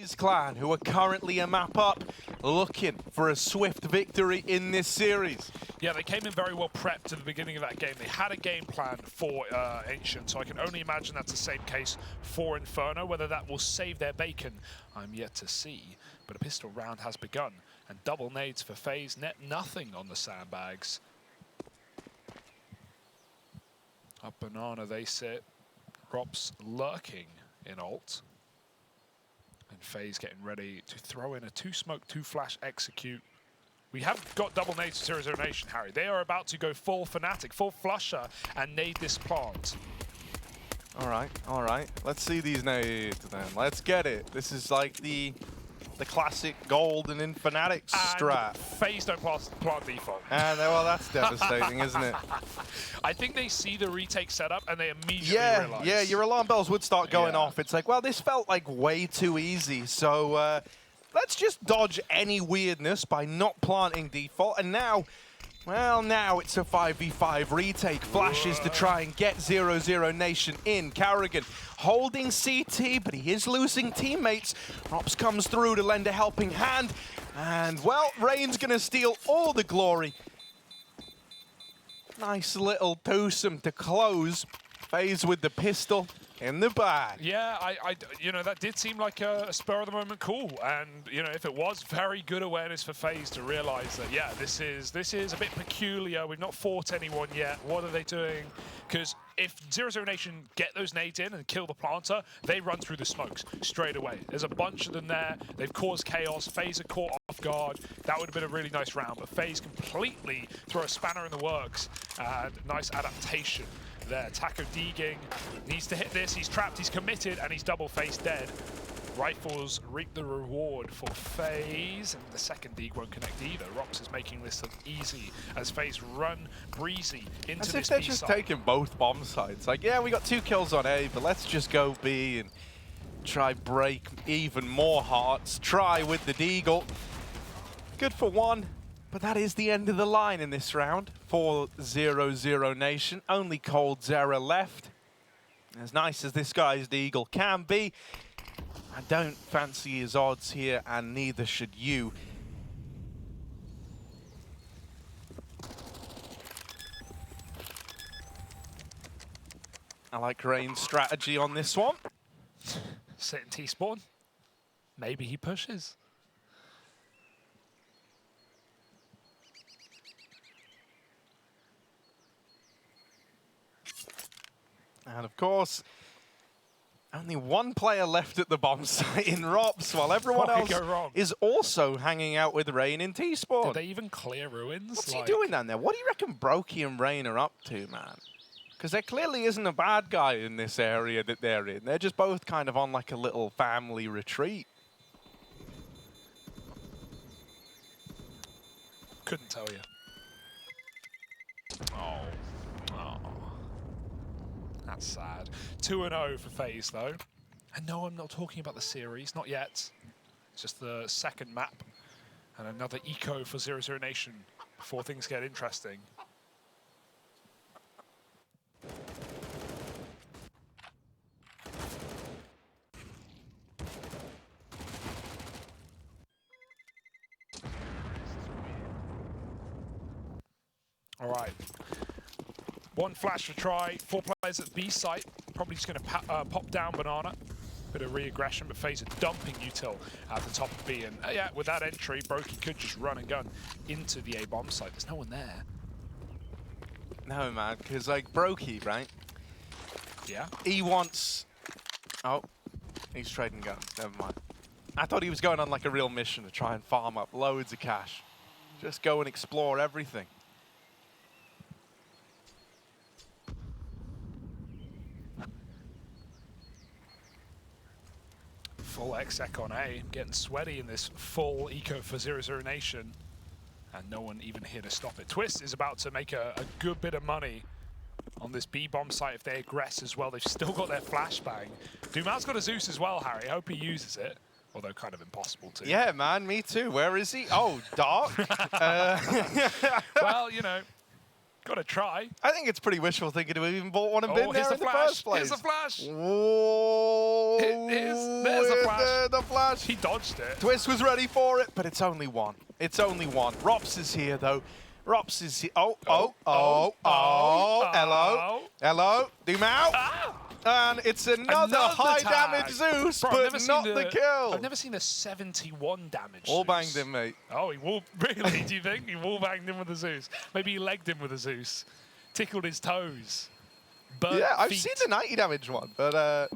FaZe clan, who are currently a map up, looking for a swift victory in this series. Yeah, they came in very well prepped at the beginning of that game. They had a game plan for Ancient, so I can only imagine that's the same case for Inferno. Whether that will save their bacon, I'm yet to see. But a pistol round has begun, and double nades for FaZe net nothing on the sandbags. Up banana they sit. Rops lurking in ult. And FaZe getting ready to throw in a 2-smoke, 2-flash execute. We have got double nades to 00Nation, Harry. They are about to go full fanatic, full flusher, and nade this plant. All right. Let's see these nades then. Let's get it. This is like the classic golden in Fanatics strat. FaZe don't plant default. And well, that's devastating, isn't it? I think they see the retake setup and they immediately realize. Yeah, your alarm bells would start going off. It's like, well, this felt like way too easy. So let's just dodge any weirdness by not planting default. And now, well, now it's a 5v5 retake. Flashes to try and get 00Nation in. Carrigan holding CT, but he is losing teammates. Rops comes through to lend a helping hand. And, well, Rain's going to steal all the glory. Nice little twosome to close. FaZe with the pistol in the bag. Yeah, you know, that did seem like a spur of the moment call, and you know, if it was, very good awareness for FaZe to realize that, yeah, this is a bit peculiar. We've not fought anyone yet. What are they doing? Because if 00Nation get those nades in and kill the planter, they run through the smokes straight away. There's a bunch of them there. They've caused chaos. FaZe are caught off guard. That would have been a really nice round, but FaZe completely throw a spanner in the works, and nice adaptation there. Taco Deeging needs to hit this. He's trapped, he's committed, and he's double face dead. Rifles reap the reward for FaZe, and the second Deeg won't connect either. Rops is making this look easy as FaZe run breezy into As this if they're B just side. taking both bomb sides. Like, yeah, we got 2 kills on A, but let's just go B and try break even more hearts. Try with the Deagle. Good for 1. But that is the end of the line in this round for 00Nation. Only Cold Zera left. As nice as this guy's Deagle can be, I don't fancy his odds here, and neither should you. I like Rain's strategy on this one. Sit in T-spawn. Maybe he pushes. And of course, only 1 player left at the bomb site in Rops, while everyone else is also hanging out with Rain in T-spawn. Did they even clear ruins? What's he doing down there? What do you reckon Brokey and Rain are up to, man? Because there clearly isn't a bad guy in this area that they're in. They're just both kind of on like a little family retreat. Couldn't tell you. Oh. That's sad. 2-0 for FaZe, though. And no, I'm not talking about the series, not yet. It's just the second map. And another eco for 00Nation before things get interesting. All right. 1 flash to try. 4 players at B site. Probably just going to pop down banana. Bit of re-aggression, but FaZe are dumping util at the top of B. And yeah, with that entry, Brokey could just run and gun into the A bomb site. There's no one there. No, man, because like Brokey, right? Yeah. He wants... Oh, he's trading guns. Never mind. I thought he was going on like a real mission to try and farm up loads of cash. Just go and explore everything. Full exec on A, getting sweaty in this full eco for 00Nation. And no one even here to stop it. Twist is about to make a good bit of money on this B bomb site if they aggress as well. They've still got their flashbang. Dumal's got a Zeus as well, Harry. I hope he uses it. Although kind of impossible to. Yeah, man, me too. Where is he? Oh, dark. Well, you know, Gotta try. I think it's pretty wishful thinking to even bought one and been there in the first place. Here's the flash. Whoa. There's the flash. The flash. He dodged it. Twist was ready for it, but it's only one. It's only one. Rops is here, though. Rops is here. Hello. Hello. Dumau. Ah! And it's another high tag. damage Zeus, Bro, but not the kill. I've never seen a 71 damage All Zeus. banged him, mate. Oh, he wall really? Do you think he wall banged him with a Zeus? Maybe he legged him with a Zeus, tickled his toes. Burnt Yeah, I've feet. seen the 90 damage one, but never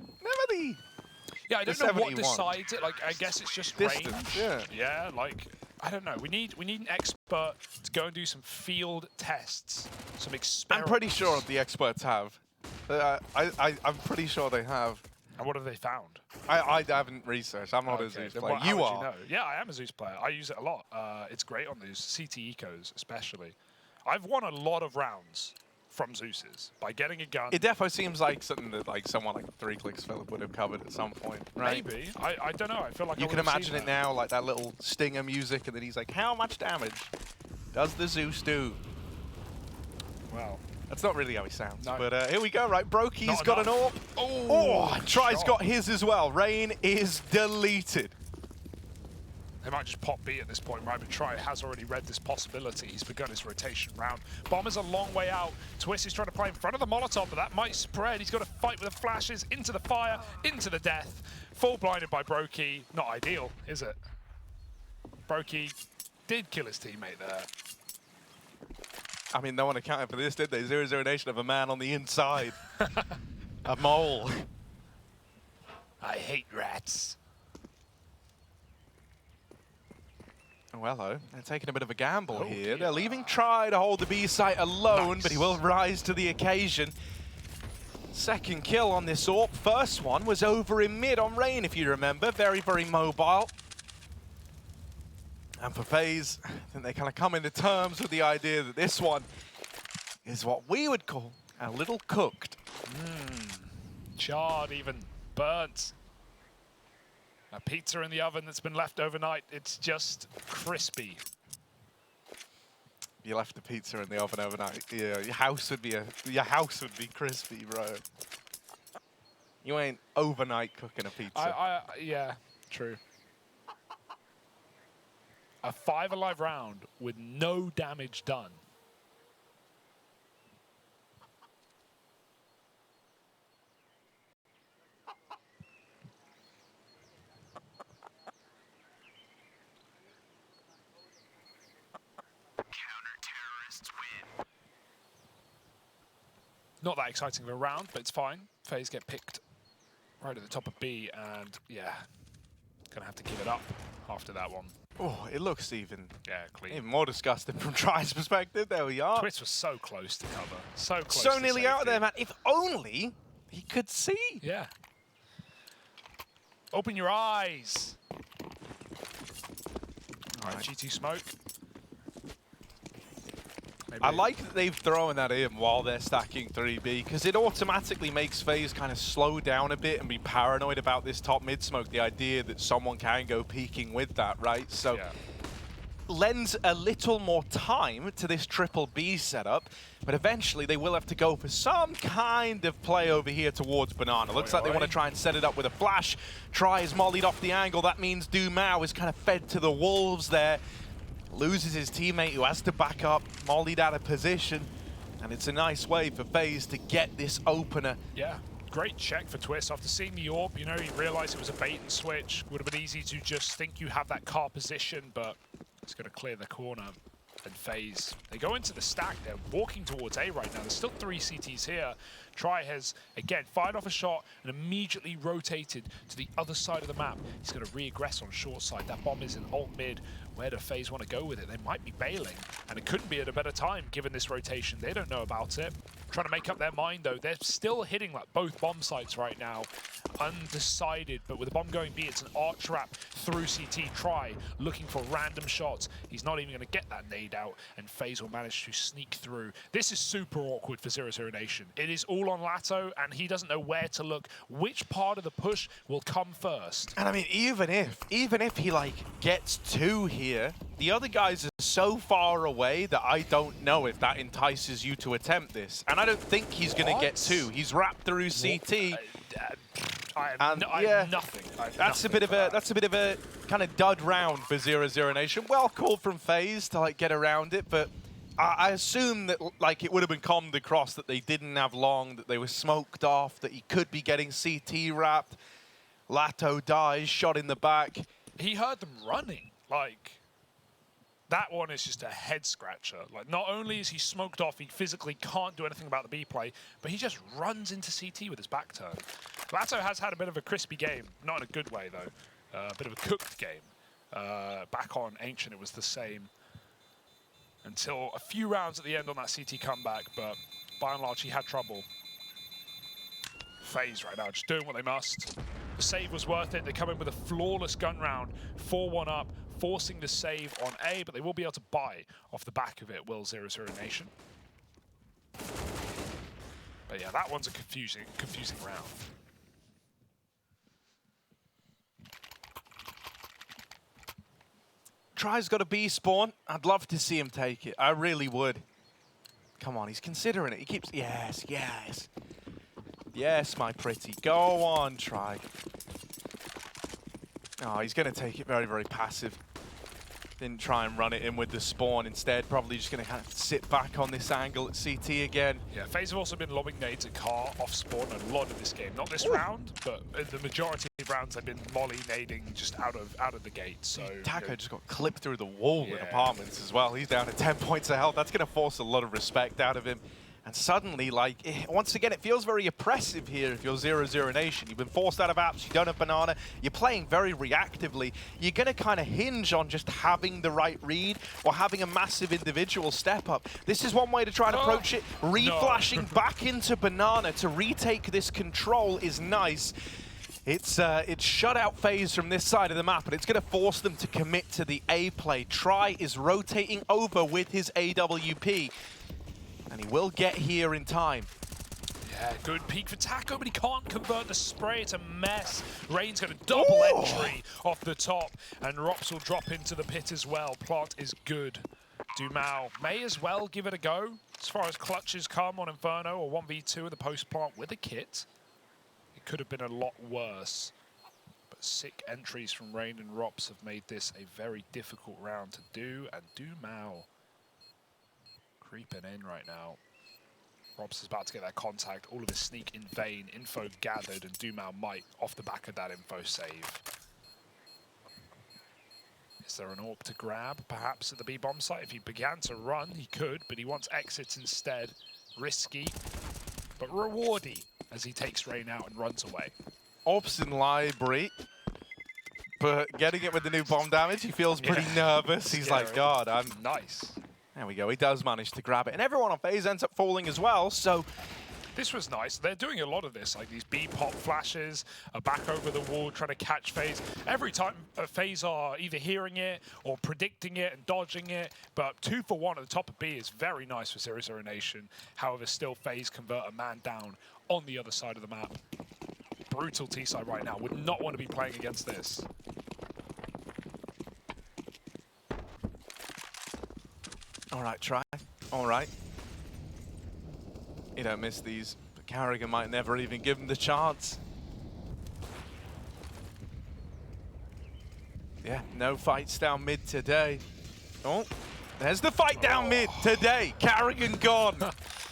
the. Yeah, I don't know 71. what decides it. Like, I guess it's just Distance, range. yeah. Yeah, like, I don't know. We need an expert to go and do some field tests, some I'm experiments. pretty sure the experts have. I'm pretty sure they have. And what have they found? I haven't researched. I'm not a Zeus then player. how You would are. know? Yeah, I am a Zeus player. I use it a lot. It's great on these CT ecos, especially. I've won a lot of rounds from Zeus's by getting a gun. It definitely seems like something that someone like 3 Clicks Philip would have covered at some point, right? Maybe. I don't know. I feel like You I can would've imagine seen it that. now, like that little stinger music, and then he's like, how much damage does the Zeus do? Well, That's not really how he sounds, No. but here we go, right? Brokey's Not got an enough. AWP. Oh, and Try's shot. got his as well. Rain is deleted. they might just pop B at this point, right? But Try has already read this possibility. He's begun his rotation round. Bomber's a long way out. Twist is trying to play in front of the Molotov, but that might spread. He's got to fight with the flashes into the fire, into the death. Full blinded by Brokey. Not ideal, is it? Brokey did kill his teammate there. I mean, no one accounted for this, did they? 00Nation of a man on the inside. A mole. I hate rats. Oh, hello. They're taking a bit of a gamble Okay. here. They're leaving Try to hold the B site alone, Nice. but he will rise to the occasion. Second kill on this AWP. First one was over in mid on Rain, if you remember. Very, very mobile. And for FaZe, I think they kind of come into terms with the idea that this one is what we would call a little cooked. Charred even, burnt. A pizza in the oven that's been left overnight. It's just crispy. You left the pizza in the oven overnight. Yeah, your house would be crispy, bro. You ain't overnight cooking a pizza. Yeah, true. A 5 alive round with no damage done. Not that exciting of a round, but it's fine. FaZe get picked right at the top of B, and yeah, gonna have to give it up after that one. Oh, it looks even Clean. more disgusting from Try's perspective. There we are. Twist was so close to cover. So close So to nearly out of safety. there, man. If only he could see. Yeah. Open your eyes. All right, GT smoke. Maybe. I like that they've thrown that in while they're stacking 3B, because it automatically makes FaZe kind of slow down a bit and be paranoid about this top mid smoke. The idea that someone can go peeking with that, right? So Yeah. lends a little more time to this triple B setup, but eventually they will have to go for some kind of play over here towards Banana. Looks like they want to try and set it up with a flash. Try is mollied off the angle. That means Dumau is kind of fed to the wolves there. Loses his teammate who has to back up, mollied out of position, and it's a nice way for FaZe to get this opener. Yeah. Great check for Twist. After seeing the AWP, you know, he realized it was a bait and switch. Would have been easy to just think you have that car position, but it's going to clear the corner. And FaZe, they go into the stack. They're walking towards A right now. There's still 3 CTs here. Try has, again, fired off a shot and immediately rotated to the other side of the map. He's going to re-aggress on short side. That bomb is in alt mid. Where do FaZe want to go with it? They might be bailing, and it couldn't be at a better time given this rotation. They don't know about it. Trying to make up their mind, though. They're still hitting like both bomb sites right now. Undecided, but with the bomb going B, it's an arch wrap through CT. Try looking for random shots. He's not even going to get that nade out, and FaZe will manage to sneak through. This is super awkward for 00Nation. It is all on Lato, and he doesn't know where to look. Which part of the push will come first? And I mean, even if he like gets 2 here, the other guys are so far away that I don't know if that entices you to attempt this. And I don't think he's going to get 2. He's wrapped through CT. I have nothing. That's a bit of a kind of dud round for 00Nation. Well called from FaZe to like get around it, but I assume that like it would have been calmed across that they didn't have long, that they were smoked off, that he could be getting CT wrapped. Lato dies, shot in the back. He heard them running. Like, that one is just a head scratcher. Like, not only is he smoked off, he physically can't do anything about the B play, but he just runs into CT with his back turn. Lato has had a bit of a crispy game, not in a good way though. A bit of a cooked game. Back on Ancient, it was the same until a few rounds at the end on that CT comeback, but by and large, he had trouble. FaZe right now, just doing what they must. The save was worth it. They come in with a flawless gun round, 4-1 up, forcing the save on A, but they will be able to buy off the back of it, will 00Nation. But yeah, that one's a confusing round. Try's got a B spawn. I'd love to see him take it. I really would. Come on, he's considering it. He keeps, yes, yes. Yes, my pretty. Go on, Try. Oh, he's going to take it very, very passive. Didn't try and run it in with the spawn. Instead, probably just going to kind of sit back on this angle at CT again. Yeah, FaZe have also been lobbing nades at Car off spawn a lot of this game. Not this round, but the majority of rounds they've been molly nading just out of the gate. So Taco just got clipped through the wall in apartments as well. He's down to 10 points of health. That's going to force a lot of respect out of him. And suddenly, like, once again, it feels very oppressive here if you're 00Nation. You've been forced out of apps, you don't have Banana, you're playing very reactively. You're going to kind of hinge on just having the right read or having a massive individual step up. This is one way to try and approach it. Re-flashing back into Banana to retake this control is nice. It's shut out FaZe from this side of the map, and it's going to force them to commit to the A play. Try is rotating over with his AWP. And he will get here in time. Yeah, good peek for Taco, but he can't convert the spray. It's a mess. Rain's got a double entry off the top, and Rops will drop into the pit as well. Plant is good. Dumao may as well give it a go. As far as clutches come on Inferno or 1v2 in the post plant with a kit, it could have been a lot worse. But sick entries from Rain and Rops have made this a very difficult round to do, and Dumao creeping in right now. Robs is about to get that contact. All of his sneak in vain. Info gathered, and Dumao might, off the back of that info, save. Is there an AWP to grab, perhaps, at the B-bomb site? If he began to run, he could, but he wants exits instead. Risky, but rewardy, as he takes Rain out and runs away. AWP's in library, but getting it with the new bomb damage, he feels pretty nervous. He's like, God, I'm... Nice. There we go, he does manage to grab it. And everyone on FaZe ends up falling as well, so... This was nice. They're doing a lot of this, like these B-pop flashes, a back over the wall, trying to catch FaZe. Every time FaZe are either hearing it or predicting it and dodging it, but 2 for 1 at the top of B is very nice for 00Nation. However, still FaZe convert a man down on the other side of the map. Brutal T-side right now. Would not want to be playing against this. All right, Try. All right. You don't miss these, but Carrigan might never even give him the chance. Yeah, no fights down mid today. Oh, there's the fight down mid today. Carrigan gone.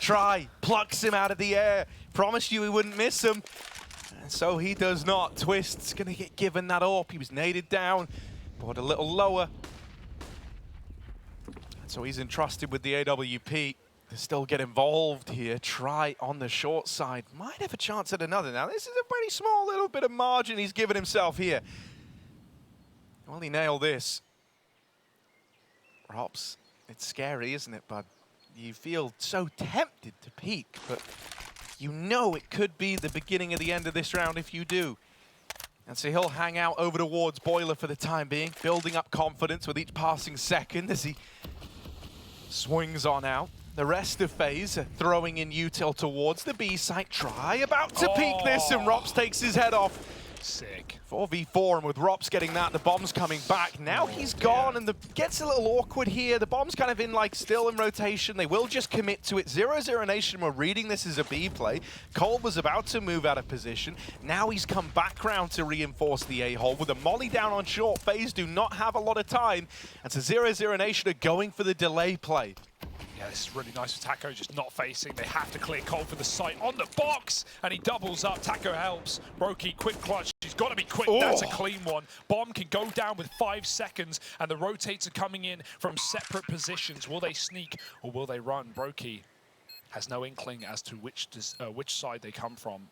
Try, plucks him out of the air. Promised you he wouldn't miss him. And so he does not. Twist's gonna get given that AWP. He was naded down, but a little lower. So he's entrusted with the AWP to still get involved here. Try on the short side. Might have a chance at another. Now, this is a pretty small little bit of margin he's given himself here. Will he nail this? Rops, it's scary, isn't it, bud? You feel so tempted to peek, but you know it could be the beginning of the end of this round if you do. And so he'll hang out over towards Boiler for the time being, building up confidence with each passing second as he swings on out. The rest of FaZe are throwing in util towards the B site. Try about to peek this, and Rops takes his head off. Sick. 4v4, and with Rops getting that, the bomb's coming back. Now he's gone, and gets a little awkward here. The bomb's kind of in, like, still in rotation. They will just commit to it. 00Nation were reading this as a B play. Cole was about to move out of position. Now he's come back round to reinforce the A-hole. With a molly down on short, FaZe do not have a lot of time. And so 00Nation are going for the delay play. Yeah, this is really nice for Taco, just not facing. They have to clear Cole for the site on the box, and he doubles up. Taco helps. Brokey, quick clutch. He's got to be quick. Oh. That's a clean one. Bomb can go down with 5 seconds, and the rotates are coming in from separate positions. Will they sneak or will they run? Brokey has no inkling as to which side they come from.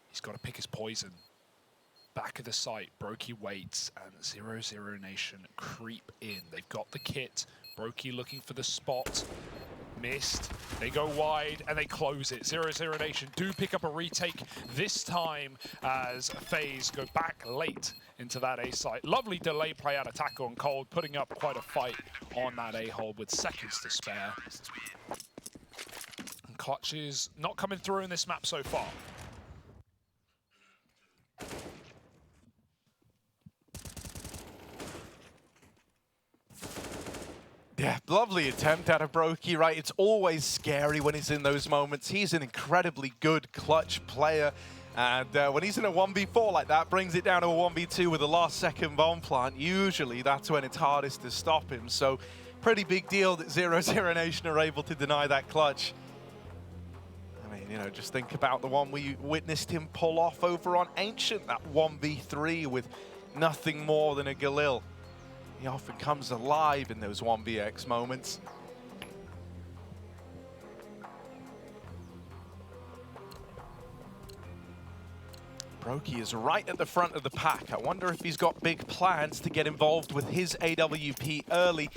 He's got to pick his poison. Back of the site, Brokey waits, and 00Nation creep in. They've got the kit. Brokey looking for the spot. Missed. They go wide and they close it. 00Nation do pick up a retake this time as FaZe go back late into that A site. Lovely delay play out of Taco and Cold, putting up quite a fight on that A-hole with seconds to spare. And Clutch is not coming through in this map so far. Yeah, lovely attempt out of Brokey, right? It's always scary when he's in those moments. He's an incredibly good clutch player. And when he's in a 1v4 like that, brings it down to a 1v2 with a last-second bomb plant, usually that's when it's hardest to stop him. So pretty big deal that 00Nation are able to deny that clutch. I mean, you know, just think about the one we witnessed him pull off over on Ancient, that 1v3 with nothing more than a Galil. He often comes alive in those 1vx moments. Brokey is right at the front of the pack. I wonder if he's got big plans to get involved with his AWP early.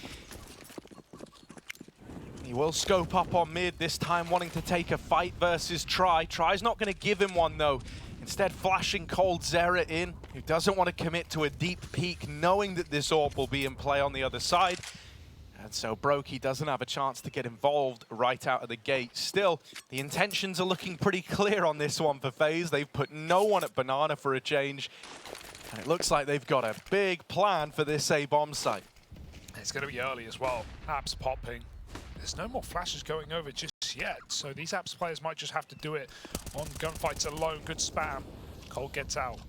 He will scope up on mid, this time wanting to take a fight versus Try. Try's not going to give him one, though. Instead, flashing Cold Zera in, who doesn't want to commit to a deep peek, knowing that this AWP will be in play on the other side. And so Brokey doesn't have a chance to get involved right out of the gate. Still, the intentions are looking pretty clear on this one for FaZe. They've put no one at Banana for a change. And it looks like they've got a big plan for this A-bomb site. It's going to be early as well. Apps popping. There's no more flashes going over just yet, so these Apps players might just have to do it on gunfights alone. Good spam. Cole gets out.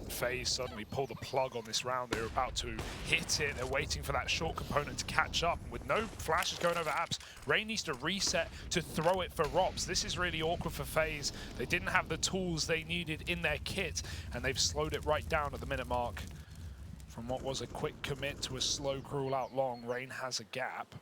FaZe suddenly pull the plug on this round. They're about to hit it. They're waiting for that short component to catch up. With no flashes going over Apps, Rain needs to reset to throw it for Rops. This is really awkward for FaZe. They didn't have the tools they needed in their kit, and they've slowed it right down at the minute mark. From what was a quick commit to a slow crawl out long, Rain has a gap.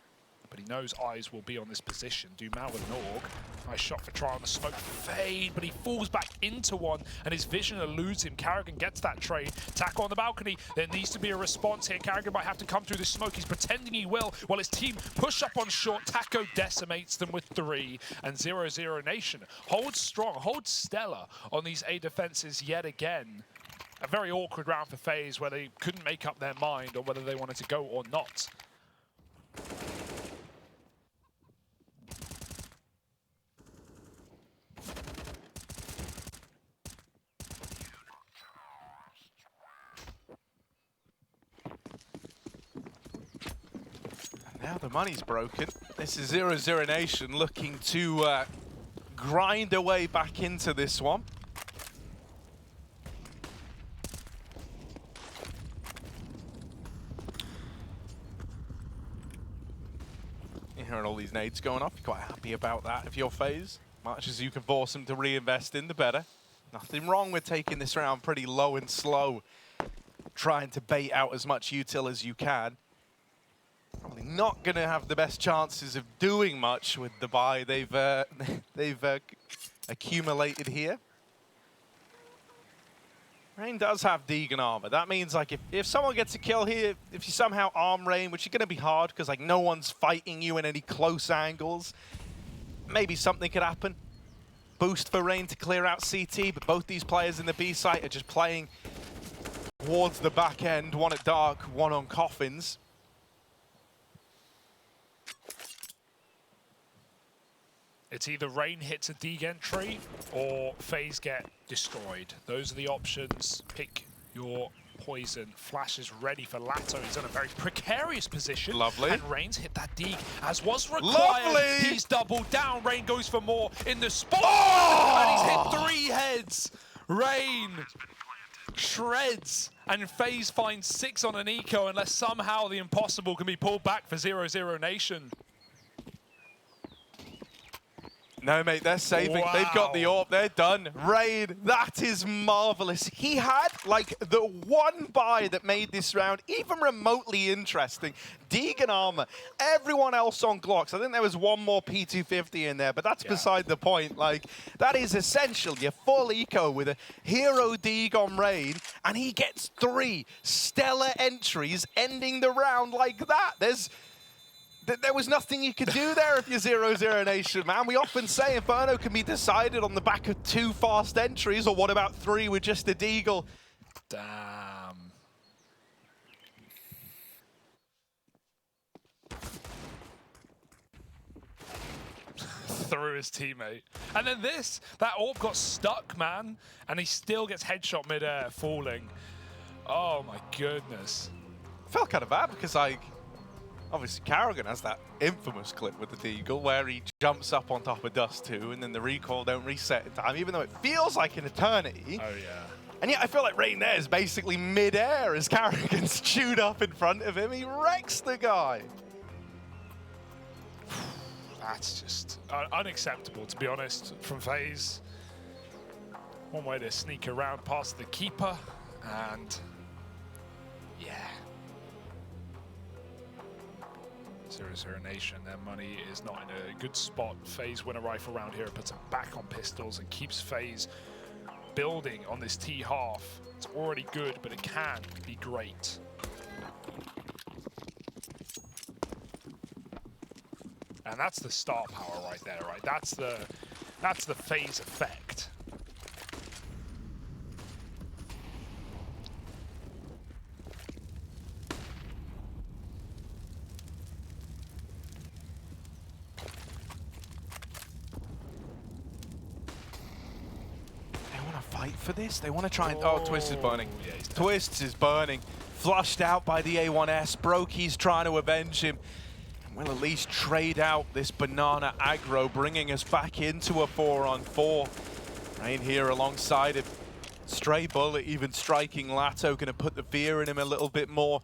But he knows eyes will be on this position. Dumal with an AUG. Nice shot for Try on the smoke. Fade, but he falls back into one, and his vision eludes him. Carrigan gets that trade. Taco on the balcony. There needs to be a response here. Carrigan might have to come through the smoke. He's pretending he will, while his team push up on short. Taco decimates them with 3, and 00Nation holds strong, holds stellar on these A defenses yet again. A very awkward round for FaZe, where they couldn't make up their mind on whether they wanted to go or not. Now the money's broken. This is 00Nation looking to grind away back into this one. You're hearing all these nades going off. You're quite happy about that if you're FaZe. Much as you can force them to reinvest in, the better. Nothing wrong with taking this round pretty low and slow. Trying to bait out as much util as you can. Probably not going to have the best chances of doing much with the buy they've accumulated here. Rain does have Deegan armor. That means like if someone gets a kill here, if you somehow arm Rain, which is going to be hard because like no one's fighting you in any close angles, maybe something could happen. Boost for Rain to clear out CT, but both these players in the B site are just playing towards the back end, one at Dark, one on Coffins. It's either Rain hits a Deeg entry or FaZe get destroyed. Those are the options. Pick your poison. Flash is ready for Lato. He's in a very precarious position. Lovely. And Rain's hit that Deeg as was required. Lovely. He's doubled down. Rain goes for more in the spot. Oh! And he's hit 3 heads. Rain shreds. And FaZe finds 6 on an eco unless somehow the impossible can be pulled back for 00Nation. No, mate, they're saving. Wow. They've got the AWP. They're done. Raid, that is marvelous. He had, like, the one buy that made this round even remotely interesting. Deeg armor. Everyone else on Glocks. I think there was one more P250 in there, but that's beside the point. Like, that is essentially a full eco with a hero Deeg on Raid, and he gets 3 stellar entries ending the round like that. There was nothing you could do there if you're 00Nation, man. We often say Inferno can be decided on the back of 2 fast entries, or what about 3 with just a Deagle? Damn. Through his teammate. And then that AWP got stuck, man. And he still gets headshot mid-air, falling. Oh my goodness. Felt kind of bad because, like, obviously, Karrigan has that infamous clip with the Deagle where he jumps up on top of Dust 2 and then the recoil don't reset in time, even though it feels like an eternity. Oh, yeah. And yet I feel like Rain there is basically mid-air as Karrigan's chewed up in front of him. He wrecks the guy. That's just unacceptable, to be honest, from FaZe. One way to sneak around past the keeper, and yeah. 00Nation, their money is not in a good spot. FaZe win a rifle round here, puts them back on pistols and keeps FaZe building on this T half. It's already good, but it can be great. And that's the star power right there, right? That's the FaZe effect. Fight for this? They want to try and... Oh, Twist is burning. Yeah, he's Twist is burning. Flushed out by the A1S. Brokey's trying to avenge him. And we'll at least trade out this banana aggro, bringing us back into a 4-on-4. Rain here alongside it. Stray bullet even striking Lato. Going to put the fear in him a little bit more.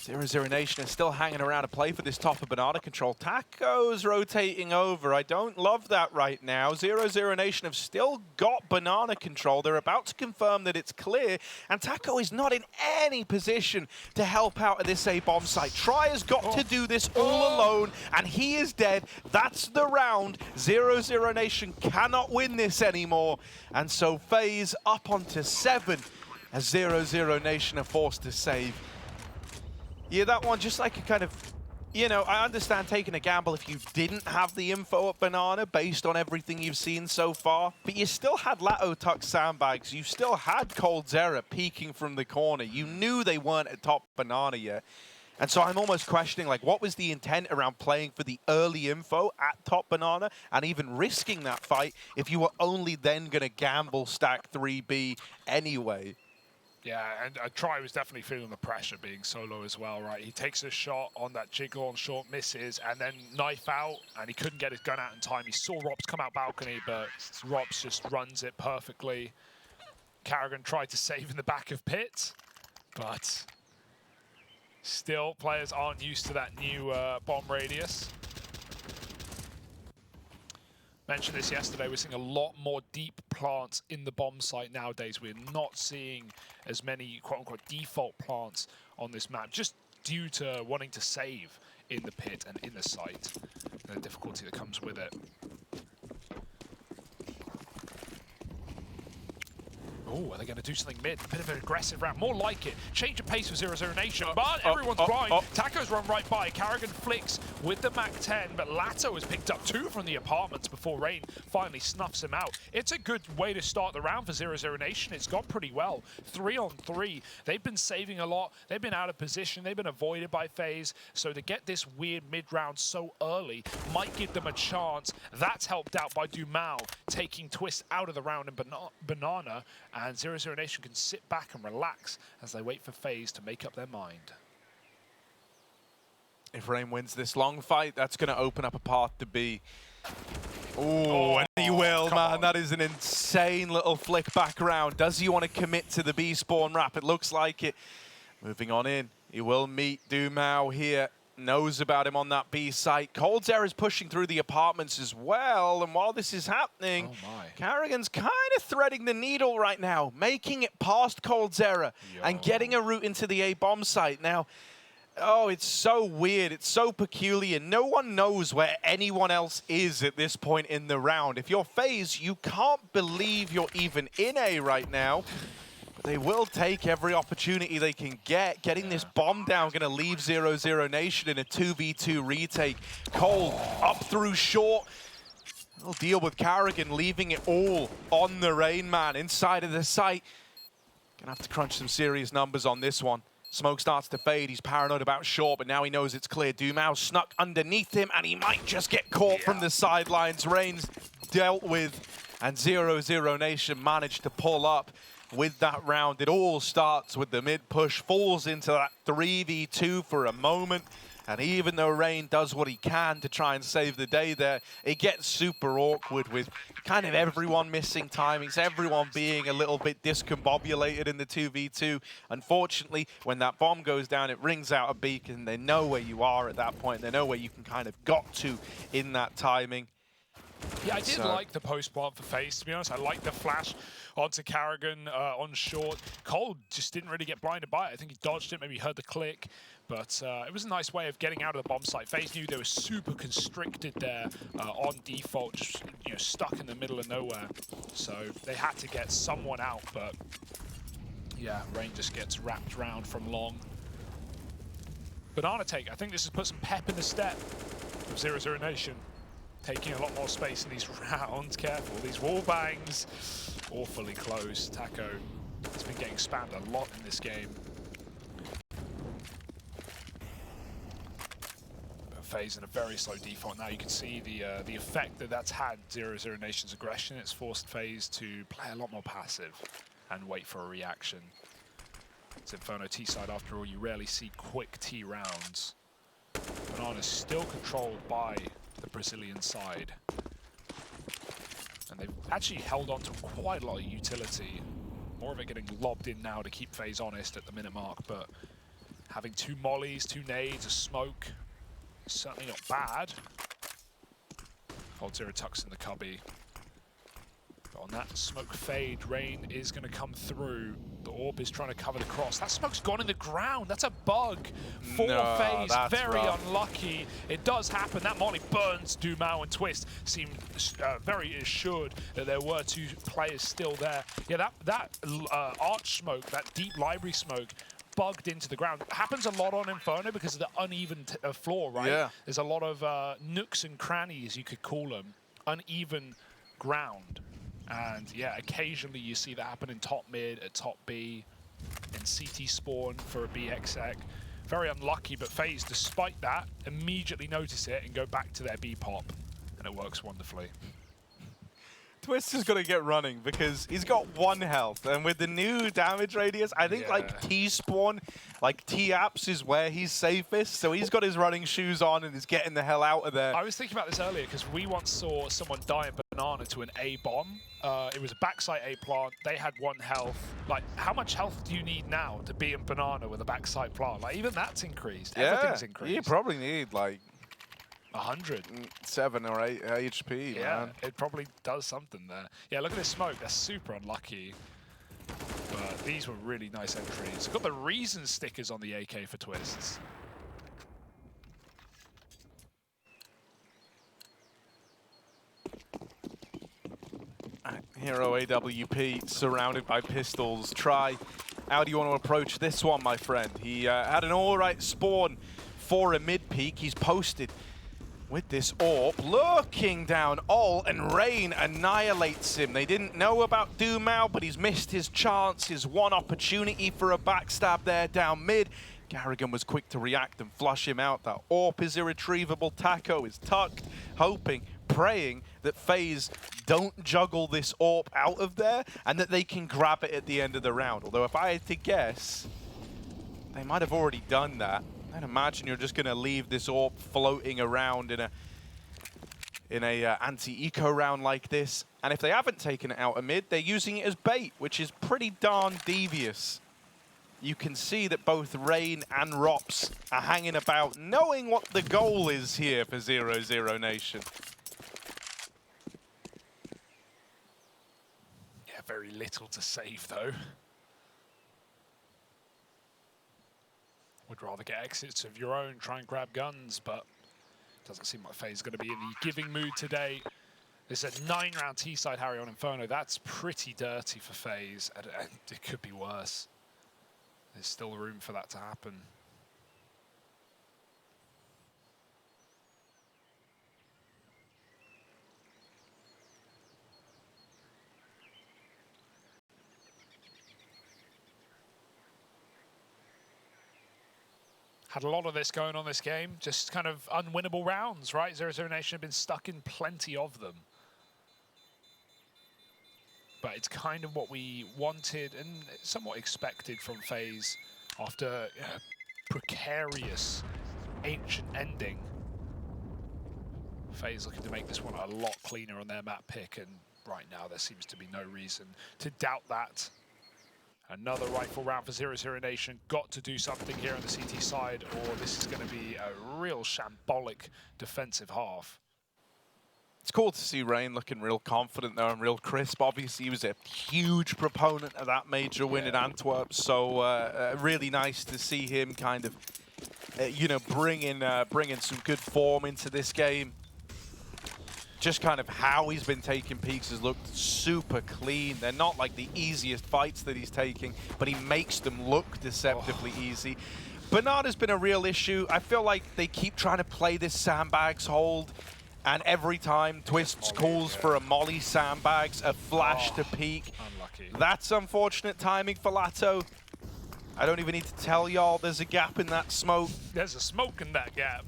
00Nation is still hanging around to play for this top of banana control. Taco's rotating over. I don't love that right now. 00Nation have still got banana control. They're about to confirm that it's clear, and Taco is not in any position to help out at this A bomb site. Try has got to do this all alone, and he is dead. That's the round. 00Nation cannot win this anymore, and so FaZe up onto 7 as 00Nation are forced to save. Yeah, that one, just like a kind of, you know, I understand taking a gamble if you didn't have the info at Banana based on everything you've seen so far, but you still had Lato tuck sandbags, you still had Cold Zera peeking from the corner, you knew they weren't at top Banana yet. And so I'm almost questioning, like, what was the intent around playing for the early info at top Banana and even risking that fight if you were only then going to gamble stack 3B anyway? Yeah, and Try was definitely feeling the pressure being solo as well, right? He takes a shot on that jiggle on short, misses, and then knife out, and he couldn't get his gun out in time. He saw Robs come out balcony, but Robs just runs it perfectly. Karrigan tried to save in the back of pit, but still players aren't used to that new bomb radius. Mentioned this yesterday, we're seeing a lot more deep plants in the bomb site nowadays. We're not seeing as many quote-unquote default plants on this map, just due to wanting to save in the pit and in the site, and the difficulty that comes with it. Oh, are they going to do something mid? A bit of an aggressive round. More like it. Change of pace for 00Nation, but everyone's blind. Taco's run right by. Carrigan flicks with the MAC-10, but Lato has picked up 2 from the apartments before Rain finally snuffs him out. It's a good way to start the round for 00Nation. It's gone pretty well. 3 on 3. They've been saving a lot. They've been out of position. They've been avoided by FaZe. So to get this weird mid-round so early might give them a chance. That's helped out by Dumao taking Twist out of the round and Banana. And 00Nation can sit back and relax as they wait for FaZe to make up their mind. If Rain wins this long fight, that's going to open up a path to B. Ooh, and he will, man. That is an insane little flick back around. Does he want to commit to the B spawn wrap? It looks like it. Moving on in. He will meet Dumao here. Knows about him on that B site. coldzera is pushing through the apartments as well. And while this is happening, Carrigan's kind of threading the needle right now, making it past coldzera and getting a route into the A bomb site. Now, oh, it's so weird. It's so peculiar. No one knows where anyone else is at this point in the round. If you're FaZe, you can't believe you're even in A right now. They will take every opportunity they can get. Getting this bomb down going to leave 00Nation in a 2v2 retake. Cole up through short. They'll deal with Carrigan, leaving it all on the Rain Man inside of the site. Gonna have to crunch some serious numbers on this one. Smoke starts to fade. He's paranoid about short, but now he knows it's clear. Dumao snuck underneath him, and he might just get caught from the sidelines. Rain's dealt with, and 00Nation managed to pull up with that round. It all starts with the mid push, falls into that 3v2 for a moment, and even though Rain does what he can to try and save the day there, it gets super awkward with kind of everyone missing timings, everyone being a little bit discombobulated in the 2v2. Unfortunately, when that bomb goes down, it rings out a beacon. They know where you are at that point. They know where you can kind of got to in that timing. Yeah, I did like the post-plant for FaZe, to be honest. I like the flash onto Carrigan on short. Cole just didn't really get blinded by it. I think he dodged it, maybe heard the click. But it was a nice way of getting out of the bomb site. FaZe knew they were super constricted there on default, just stuck in the middle of nowhere. So they had to get someone out, but yeah, Rain just gets wrapped around from long. Banana take, I think this has put some pep in the step of 00Nation. Taking a lot more space in these rounds. Careful, these wall bangs. Awfully close. Taco has been getting spammed a lot in this game. But FaZe in a very slow default. Now you can see the effect that that's had. 00Nation's aggression. It's forced FaZe to play a lot more passive and wait for a reaction. It's Inferno T side after all. You rarely see quick T rounds. Banana's still controlled by the Brazilian side. And they've actually held on to quite a lot of utility. More of it getting lobbed in now to keep FaZe honest at the minute mark, but having 2 mollies, 2 nades, a smoke, certainly not bad. coldzera tucks in the cubby. But on that smoke fade, Rain is going to come through. The AWP is trying to cover the cross. That smoke's gone in the ground. That's a bug for FaZe. Very unlucky. It does happen. That molly burns Dumao, and Twist seemed very assured that there were 2 players still there. Yeah, that arch smoke, that deep library smoke, bugged into the ground. Happens a lot on Inferno because of the uneven floor, right? Yeah. There's a lot of nooks and crannies, you could call them, uneven ground. And yeah, occasionally you see that happen in top mid, at top B, in CT spawn for a BXX. Very unlucky, but FaZe, despite that, immediately notice it and go back to their B pop, and it works wonderfully. Twist is going to get running because he's got 1 health, and with the new damage radius, I think like T-spawn, like T-apps is where he's safest, so he's got his running shoes on and is getting the hell out of there. I was thinking about this earlier because we once saw someone die in Banana to an A bomb. It was a backside A plant. They had 1 health. Like, how much health do you need now to be in Banana with a backside plant? Like, even that's increased. Everything's increased. You probably need like 100. 7 or 8 HP, man. It probably does something there. Yeah, look at this smoke. That's super unlucky. But these were really nice entries. Got the reason stickers on the AK for Twists. Hero AWP surrounded by pistols. Try. How do you want to approach this one, my friend? He had an alright spawn for a mid peak. He's posted with this AWP, looking down all, and Rain annihilates him. They didn't know about Doomau, but he's missed his chance, his one opportunity for a backstab there down mid. Garrigan was quick to react and flush him out. That AWP is irretrievable. Taco is tucked, hoping, praying that FaZe don't juggle this AWP out of there and that they can grab it at the end of the round. Although if I had to guess, they might have already done that. I'd imagine you're just going to leave this AWP floating around in a anti-eco round like this. And if they haven't taken it out of mid, they're using it as bait, which is pretty darn devious. You can see that both Rain and Rops are hanging about, knowing what the goal is here for 00Nation. Yeah, very little to save, though. Would rather get exits of your own, try and grab guns, but doesn't seem like FaZe is going to be in the giving mood today. This is a 9-round T-side Harry on Inferno. That's pretty dirty for FaZe, and it could be worse. There's still room for that to happen. Had a lot of this going on this game, just kind of unwinnable rounds, right? 00Nation have been stuck in plenty of them. But it's kind of what we wanted and somewhat expected from FaZe after a precarious, ancient ending. FaZe looking to make this one a lot cleaner on their map pick, and right now there seems to be no reason to doubt that. Another rifle round for 00Nation. Got to do something here on the CT side, or this is going to be a real shambolic defensive half. It's cool to see Rain looking real confident there and real crisp. Obviously, he was a huge proponent of that major win in Antwerp, so really nice to see him kind of, you know, bringing some good form into this game. Just kind of how he's been taking peaks has looked super clean. They're not like the easiest fights that he's taking, but he makes them look deceptively easy. Banana's been a real issue. I feel like they keep trying to play this sandbags hold, and every time Twists calls for a molly sandbags, a flash to peak. Unlucky. That's unfortunate timing for Lato. I don't even need to tell y'all there's a gap in that smoke. There's a smoke in that gap.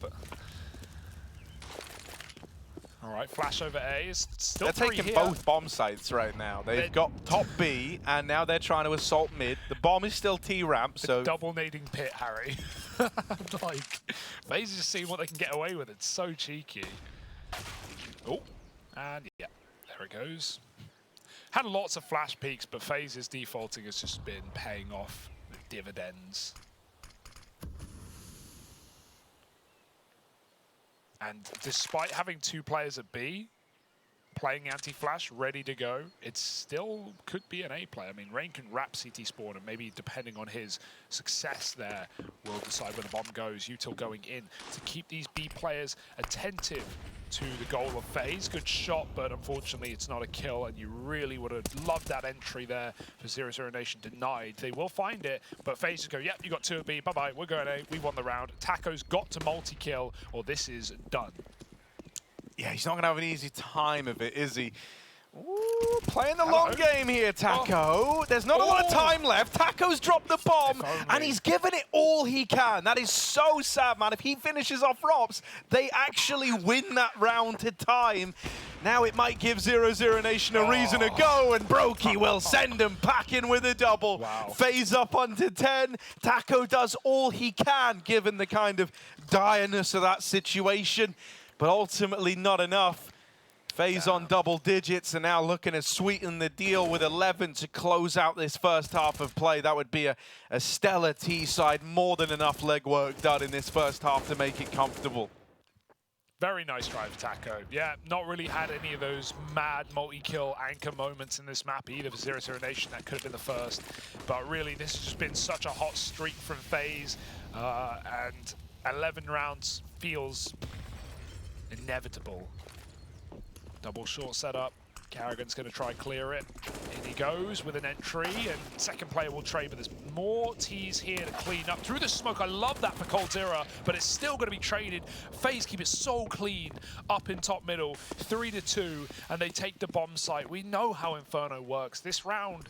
All right, flash over A is still They're taking here. Both bomb sites right now. They've got top B, and now they're trying to assault mid. The bomb is still T-ramp, so... Double nading pit, Harry. Like, FaZe just seeing what they can get away with. It's so cheeky. Oh, and yeah, there it goes. Had lots of flash peaks, but FaZe's defaulting has just been paying off dividends. And despite having 2 players at B, playing anti-flash, ready to go, it still could be an A play. I mean, Rain can wrap CT spawn, and maybe depending on his success there, will decide where the bomb goes. Util going in to keep these B players attentive to the goal of FaZe. Good shot, but unfortunately it's not a kill, and you really would have loved that entry there for 00Nation denied. They will find it, but FaZe just go, yep, you got 2 at B, bye-bye, we're going A, we won the round. Taco's got to multi-kill, or this is done. Yeah, he's not going to have an easy time of it, is he? Ooh, playing the long game here, Taco. There's not a lot of time left. Taco's dropped the bomb, and he's given it all he can. That is so sad, man. If he finishes off Rops, they actually win that round to time. Now it might give 00Nation a reason to go, and Brokey will send him packing with a double. Wow. FaZe up onto 10. Taco does all he can, given the kind of direness of that situation, but ultimately not enough. FaZe on double digits, and now looking to sweeten the deal with 11 to close out this first half of play. That would be a stellar T-side. More than enough legwork done in this first half to make it comfortable. Very nice drive, Taco. Yeah, not really had any of those mad multi-kill anchor moments in this map either for 00Nation. That could have been the first. But really, this has just been such a hot streak from FaZe. And 11 rounds feels inevitable. Double short setup. Carrigan's going to try clear it. In he goes with an entry, and second player will trade, but there's more T's here to clean up. Through the smoke, I love that for coldzera, but it's still going to be traded. FaZe keep it so clean up in top middle, 3-2, and they take the bomb site. We know how Inferno works. This round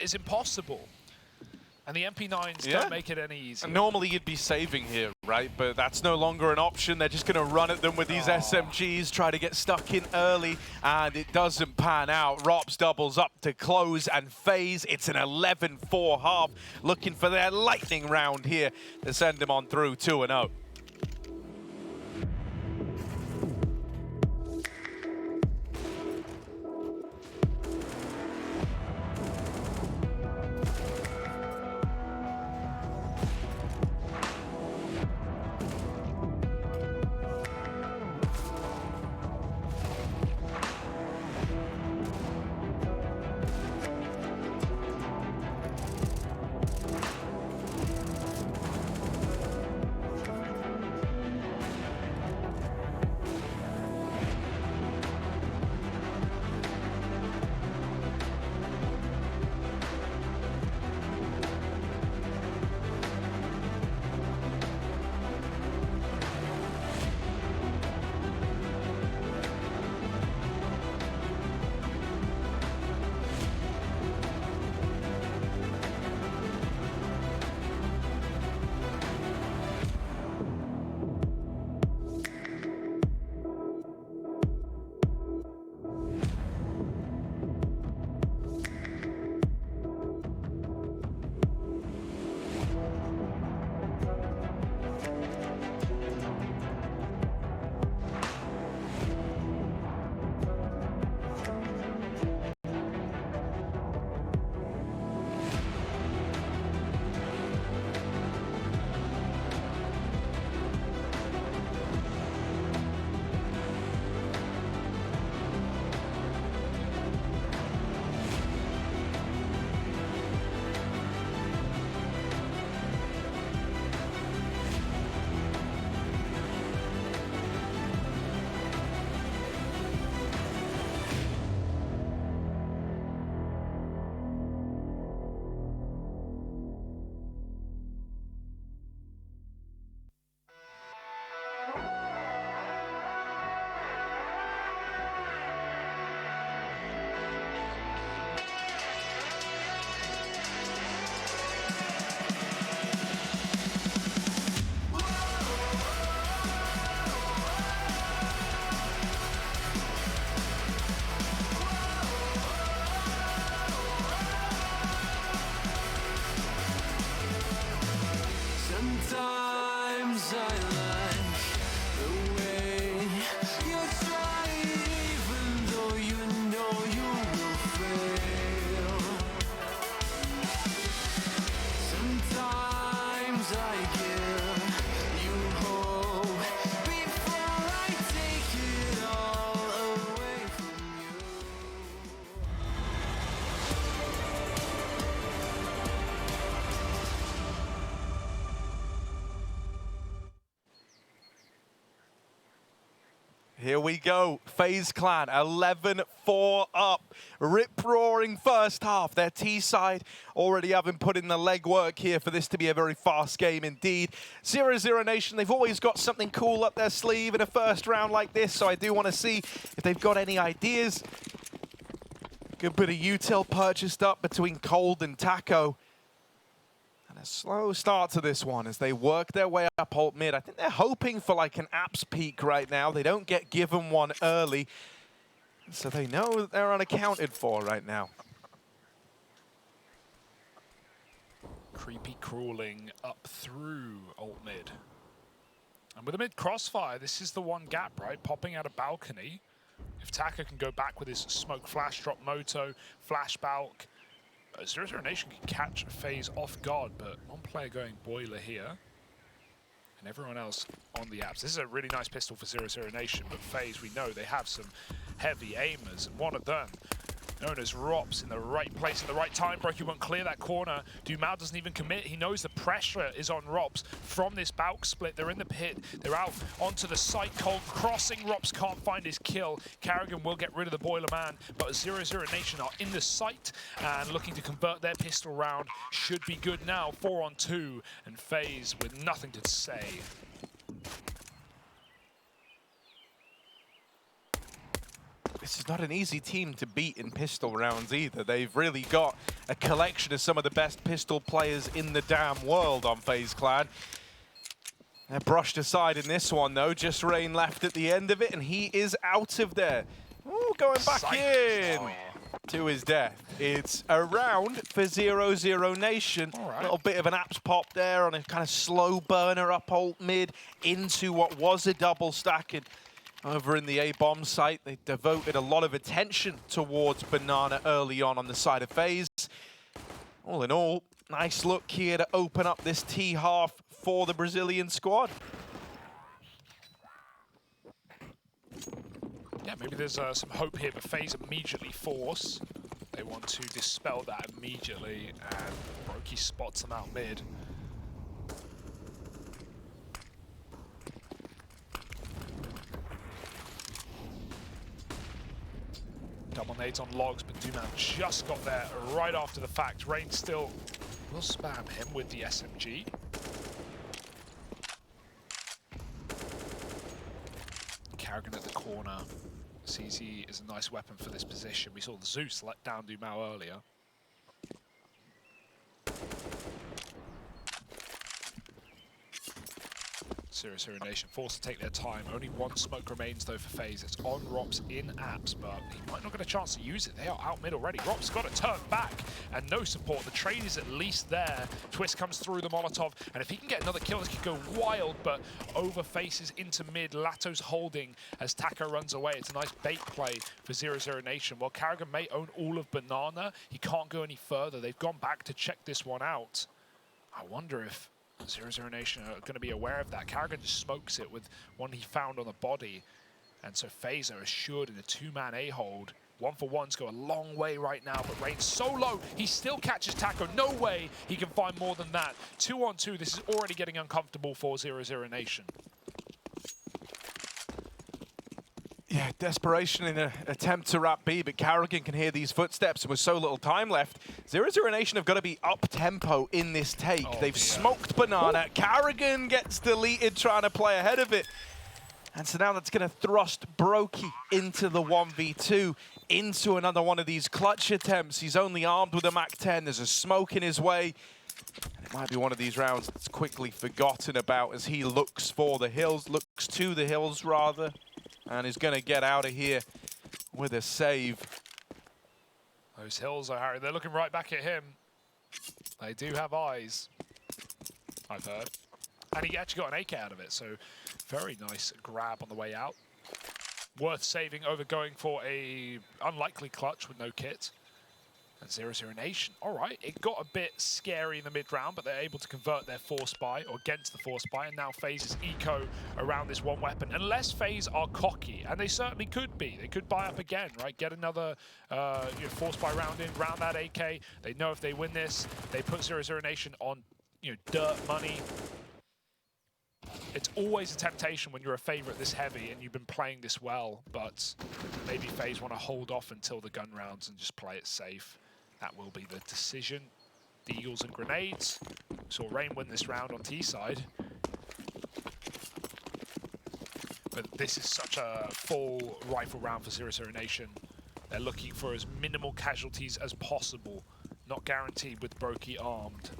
is impossible. And the MP9s don't make it any easier. Normally you'd be saving here, right? But that's no longer an option. They're just going to run at them with these SMGs, try to get stuck in early, and it doesn't pan out. Rops doubles up to close, and FaZe, it's an 11-4 half, looking for their lightning round here to send them on through 2-0. Here we go, FaZe Clan, 11-4 up, rip-roaring first half. Their T side already having put in the legwork here for this to be a very fast game indeed. 00Nation, they've always got something cool up their sleeve in a first round like this, so I do want to see if they've got any ideas. Good bit of util purchased up between Cold and Taco. A slow start to this one as they work their way up alt mid. I think they're hoping for like an apps peak right now. They don't get given one early, so they know that they're unaccounted for right now. Creepy crawling up through alt mid. And with a mid crossfire, this is the one gap, right? Popping out a balcony. If Taka can go back with his smoke flash drop moto, flash balk, 00Nation can catch FaZe off guard, but one player going boiler here, and everyone else on the apps. This is a really nice pistol for 00Nation, but FaZe, we know they have some heavy aimers, and one of them known as Rops, in the right place at the right time. Brokey won't clear that corner. Dumao doesn't even commit. He knows the pressure is on Rops from this Balk split. They're in the pit. They're out onto the site. Cold crossing. Rops can't find his kill. Carrigan will get rid of the Boiler Man, but 00Nation are in the site and looking to convert their pistol round. Should be good now. 4-on-2, and FaZe with nothing to say. This is not an easy team to beat in pistol rounds either. They've really got a collection of some of the best pistol players in the damn world on FaZe Clan. They're brushed aside in this one though. Just Rain left at the end of it and he is out of there. Ooh, going back in to his death. It's a round for 00Nation. Right. A little bit of an apps pop there on a kind of slow burner up ult mid into what was a double stack. And over in the A-bomb site, they devoted a lot of attention towards Banana early on the side of FaZe. All in all, nice look here to open up this T-half for the Brazilian squad. Yeah, maybe there's some hope here, but FaZe immediately force. They want to dispel that immediately, and Brokey spots them out mid. Double nades on logs, but Dumao just got there right after the fact. Rain still will spam him with the SMG. Carrigan at the corner. CZ is a nice weapon for this position. We saw the Zeus let down Dumao earlier. 00Nation forced to take their time. Only one smoke remains though for FaZe. It's on Rops in apps, but he might not get a chance to use it. They are out mid already. Rops got to turn back and no support. The trade is at least there. Twist comes through the Molotov, and if he can get another kill, this could go wild, but over faces into mid. Lato's holding as Taco runs away. It's a nice bait play for 00Nation. While Carrigan may own all of Banana, he can't go any further. They've gone back to check this one out. I wonder if 00Nation are going to be aware of that. Carrigan just smokes it with one he found on the body. And so FaZe are assured in a two-man A-hold. 1-for-1s go a long way right now, but Rain's so low, he still catches Taco. No way he can find more than that. 2-on-2, this is already getting uncomfortable for 00Nation. Yeah, desperation in an attempt to wrap B, but Carrigan can hear these footsteps, and with so little time left, 00Nation have got to be up-tempo in this take. They've smoked Banana. Ooh. Carrigan gets deleted trying to play ahead of it. And so now that's going to thrust Brokey into the 1v2, into another one of these clutch attempts. He's only armed with a MAC-10. There's a smoke in his way. And it might be one of these rounds that's quickly forgotten about as he looks for the hills, looks to the hills rather. And is going to get out of here with a save. Those hills are Harry. They're looking right back at him. They do have eyes, I've heard. And he actually got an AK out of it, so very nice grab on the way out. Worth saving over going for a unlikely clutch with no kit. And 00Nation, all right, it got a bit scary in the mid-round, but they're able to convert their force buy, or against the force buy, and now FaZe is eco around this one weapon. Unless FaZe are cocky, and they certainly could be. They could buy up again, right? Get another force buy round in, round that AK. They know if they win this, they put 00Nation on dirt money. It's always a temptation when you're a favorite this heavy and you've been playing this well, but maybe FaZe want to hold off until the gun rounds and just play it safe. That will be the decision. Deagles and grenades. Saw Rain win this round on T side. But this is such a full rifle round for 00Nation. They're looking for as minimal casualties as possible. Not guaranteed with Brokey armed.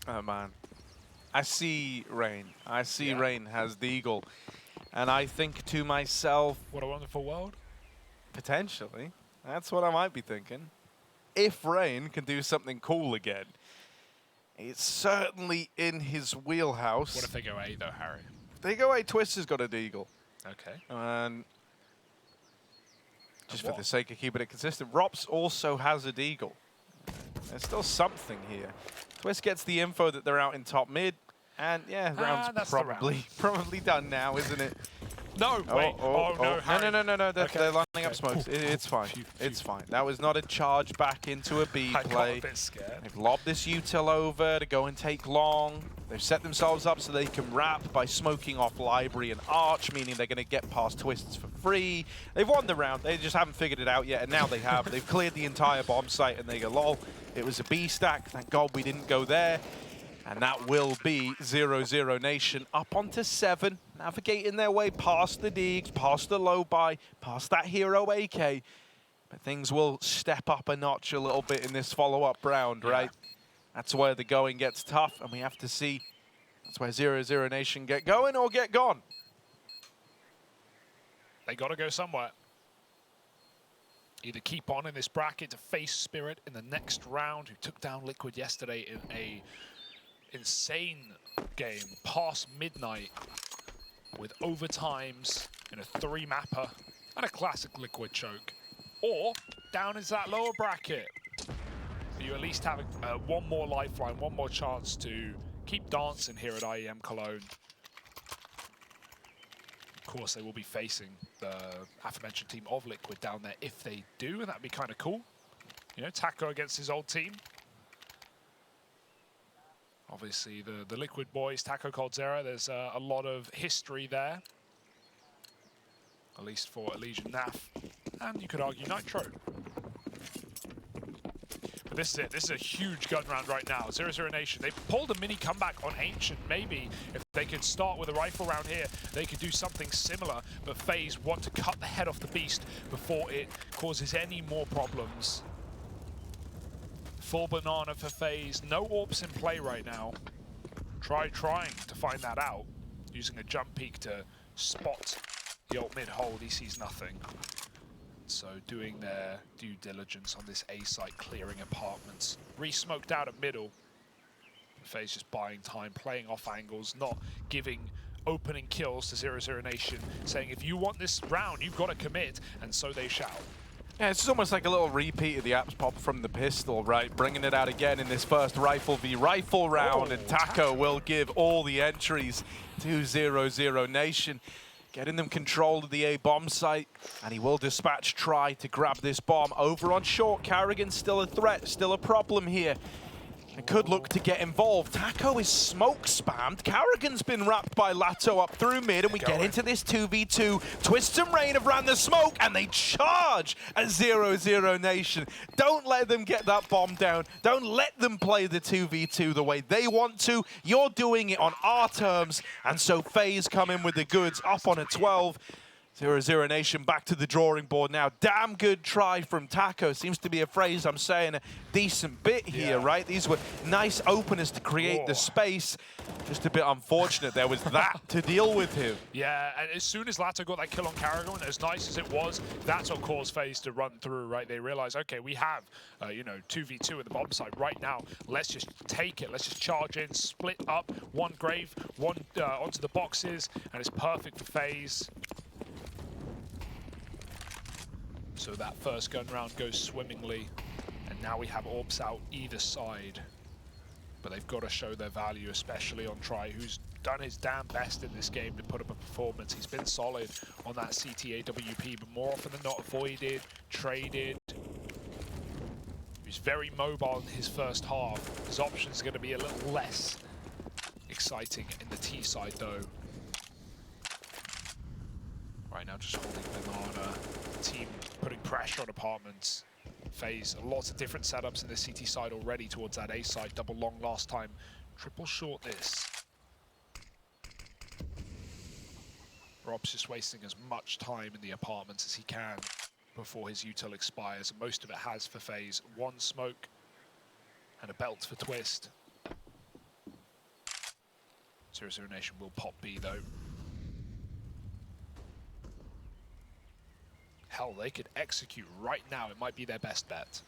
Oh man, I see Rain. I see Rain has the eagle. And I think to myself, what a wonderful world. Potentially. That's what I might be thinking. If Rain can do something cool again, it's certainly in his wheelhouse. What if they go A though, Harry? If they go A, Twist has got a deagle. Okay. And just for the sake of keeping it consistent. Rops also has a deagle. There's still something here. Twist gets the info that they're out in top mid, and yeah, round's probably done now, isn't it? No, wait. No, Harry. No. They're lining up smokes. It's fine. It's fine. That was not a charge back into a B play. I got a bit scared. They've lobbed this util over to go and take long. They've set themselves up so they can wrap by smoking off library and arch, meaning they're going to get past twists for free. They've won the round. They just haven't figured it out yet, and now they have. They've cleared the entire bomb site, and they go, lol, it was a B stack. Thank God we didn't go there. And that will be 00Nation up onto 7, navigating their way past the Deegs, past the low buy, past that hero AK. But things will step up a notch a little bit in this follow-up round, right? That's where the going gets tough, and we have to see that's where 00Nation get going or get gone. They got to go somewhere. Either keep on in this bracket to face Spirit in the next round, who took down Liquid yesterday in a insane game past midnight with overtimes in a 3-mapper and a classic Liquid choke, or down into that lower bracket. You at least have one more lifeline, one more chance to keep dancing here at IEM Cologne. Of course, they will be facing the aforementioned team of Liquid down there if they do, and that'd be kind of cool. You know, Taco against his old team. Obviously, the Liquid boys, Taco Coldzera, there's a lot of history there. At least for Elysian Naf. And you could argue Nitro. But this is it. This is a huge gun round right now. 00Nation. They pulled a mini comeback on Ancient. Maybe if they could start with a rifle round here, they could do something similar. But FaZe want to cut the head off the beast before it causes any more problems. Full banana for FaZe. No AWPs in play right now. Trying to find that out. Using a jump peek to spot the ult mid hold. He sees nothing. So doing their due diligence on this A site, clearing apartments. Re-smoked out at middle. FaZe just buying time, playing off angles, not giving opening kills to 00Nation, saying if you want this round, you've got to commit, and so they shall. Yeah, it's almost like a little repeat of the apps pop from the pistol, right? Bringing it out again in this first rifle v rifle round, and Taco will give all the entries to 00Nation, getting them control of the A bomb site, and he will dispatch Try to grab this bomb over on short. Carrigan's still a threat, still a problem here. And could look to get involved. Taco is smoke spammed. Carrigan's been wrapped by Lato up through mid, and we get into this 2v2. Twist and Rain have ran the smoke, and they charge at 00Nation. Don't let them get that bomb down. Don't let them play the 2v2 the way they want to. You're doing it on our terms, and so FaZe come in with the goods, up on a 12. 00Nation back to the drawing board now. Damn good try from Taco. Seems to be a phrase I'm saying a decent bit here, right? These were nice openers to create the space. Just a bit unfortunate there was that to deal with him. Yeah, and as soon as Lato got that kill on Carrigan, as nice as it was, that's what caused FaZe to run through, right? They realized, okay, we have, 2v2 at the bomb site right now. Let's just take it. Let's just charge in, split up, one grave, one onto the boxes, and it's perfect for FaZe. So that first gun round goes swimmingly, and now we have AWPs out either side. But they've got to show their value, especially on Try, who's done his damn best in this game to put up a performance. He's been solid on that CTA WP, but more often than not avoided, traded. He's very mobile in his first half. His options are going to be a little less exciting in the T side, though. Right now, just holding banana. Team putting pressure on apartments. FaZe, lots of different setups in the CT side already towards that A side. Double long last time. Triple short this. Rob's just wasting as much time in the apartments as he can before his util expires. And most of it has for FaZe. One smoke and a belt for Twist. 00Nation will pop B though. Hell, they could execute right now. It might be their best bet.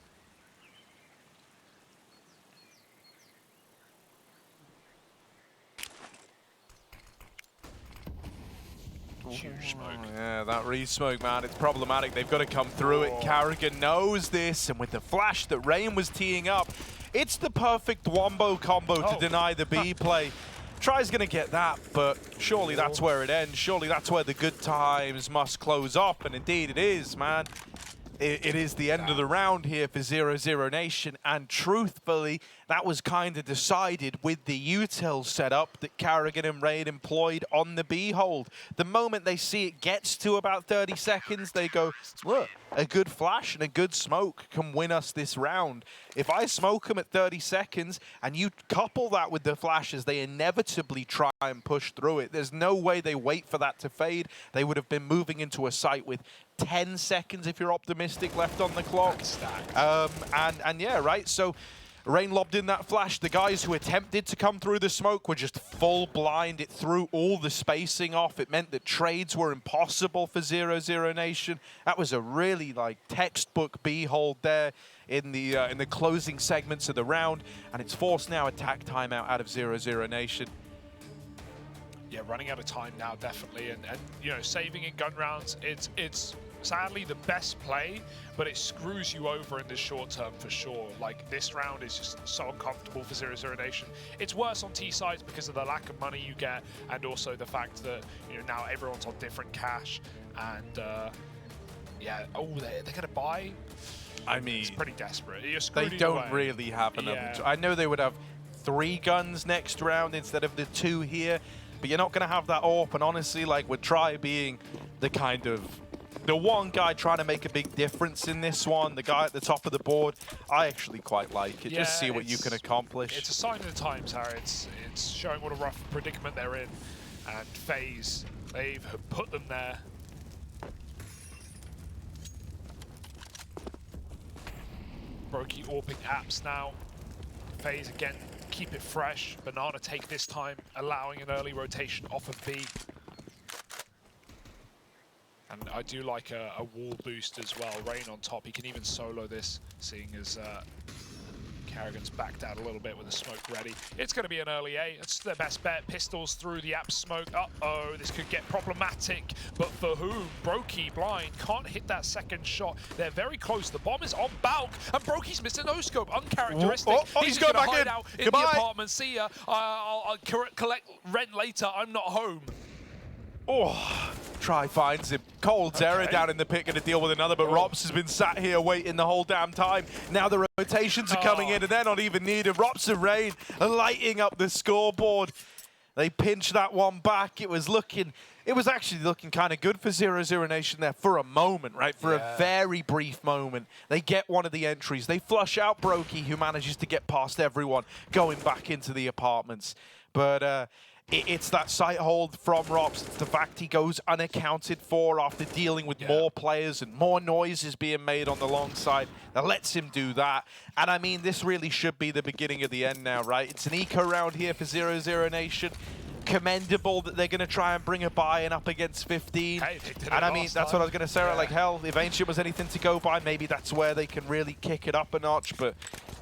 Huge smoke. Yeah, that re-smoke, man, it's problematic. They've got to come through it. Carrigan knows this, and with the flash that Rain was teeing up, it's the perfect wombo combo to deny the B play. Try's going to get that, but surely that's where it ends. Surely that's where the good times must close up, and indeed it is, man. It is the end of the round here for 00Nation, and truthfully, that was kind of decided with the util setup that Carrigan and Raid employed on the B hold. The moment they see it gets to about 30 seconds, they go, look, a good flash and a good smoke can win us this round. If I smoke them at 30 seconds and you couple that with the flashes, they inevitably try and push through it. There's no way they wait for that to fade. They would have been moving into a site with 10 seconds, if you're optimistic, left on the clock. And yeah, right, so Rain lobbed in that flash. The guys who attempted to come through the smoke were just full blind. It threw all the spacing off. It meant that trades were impossible for 00Nation. That was a really like textbook B hold there in the closing segments of the round, and it's forced now attack timeout out of 00Nation. Yeah, running out of time now, definitely, and you know, saving in gun rounds, it's sadly the best play, but it screws you over in the short term for sure. Like, this round is just so uncomfortable for 00Nation. It's worse on T sides because of the lack of money you get, and also the fact that, you know, now everyone's on different cash, and yeah, they're gonna buy. I mean, it's pretty desperate. You're screwed they don't away. really have enough. I know they would have 3 guns next round instead of the 2 here, but you're not going to have that AWP, and honestly, like, with Try being the kind of the one guy trying to make a big difference in this one, the guy at the top of the board, I actually quite like it. Yeah, just see what you can accomplish. It's a sign of the times, Harry. It's showing what a rough predicament they're in, and FaZe, they've put them there. Brokey AWPing apps now. FaZe again, keep it fresh. Banana take this time, allowing an early rotation off of B. And I do like a wall boost as well. Rain on top, he can even solo this, seeing as Carrigan's backed out a little bit with the smoke ready. It's going to be an early A. It's their best bet. Pistols through the app smoke. Uh-oh, this could get problematic. But for whom? Brokey blind. Can't hit that second shot. They're very close. The bomb is on Balk. And Brokey's missed a no-scope. Uncharacteristic. He's going back in. Out in the apartment. See ya. I'll collect rent later. I'm not home. Oh, Try finds him. Cold Zera down in the pit, going to deal with another, but Rops has been sat here waiting the whole damn time. Now the rotations are coming in, and they're not even needed. Rops and Rain are lighting up the scoreboard. They pinch that one back. It was actually looking kind of good for 00Nation there for a moment, right? For a very brief moment. They get one of the entries. They flush out Brokey, who manages to get past everyone, going back into the apartments. But it's that sight hold from Rops. It's the fact he goes unaccounted for after dealing with more players and more noises being made on the long side that lets him do that. And I mean, this really should be the beginning of the end now, right? It's an eco round here for 00Nation. Commendable that they're going to try and bring a buy-in up against 15. Hey, and I mean, that's what I was going to say, right? Like, hell, if Ancient was anything to go by, maybe that's where they can really kick it up a notch. But